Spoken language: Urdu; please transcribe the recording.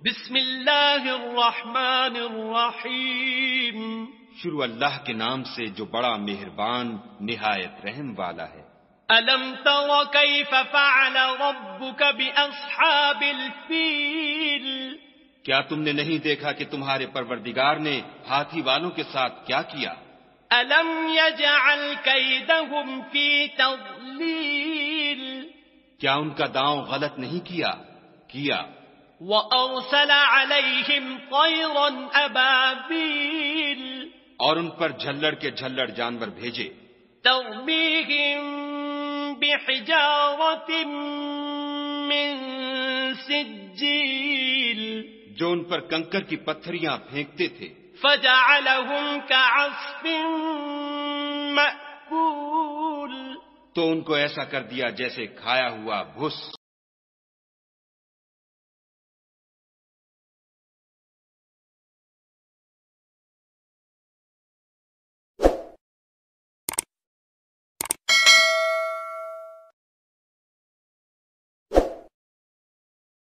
بسم اللہ الرحمن الرحیم. شروع اللہ کے نام سے جو بڑا مہربان نہایت رحم والا ہے. الم تر کیف فعل ربک باصحاب الفیل. کیا تم نے نہیں دیکھا کہ تمہارے پروردگار نے ہاتھی والوں کے ساتھ کیا کیا؟ الم یجعل کیدہم فی تضلیل. کیا ان کا داؤں غلط نہیں کیا؟ وَأَرْسَلَ عَلَيْهِمْ طَيْرًا أَبَابِيلَ. اور ان پر جھلڑ کے جھلڑ جانور بھیجے. تَرْمِيهِمْ بِحِجَارَةٍ مِّن سِجِّيلٍ. جو ان پر کنکر کی پتھریاں پھینکتے تھے. فَجَعَلَهُمْ كَعَصْفٍ مَّأْكُولٍ. تو ان کو ایسا کر دیا جیسے کھایا ہوا بھس.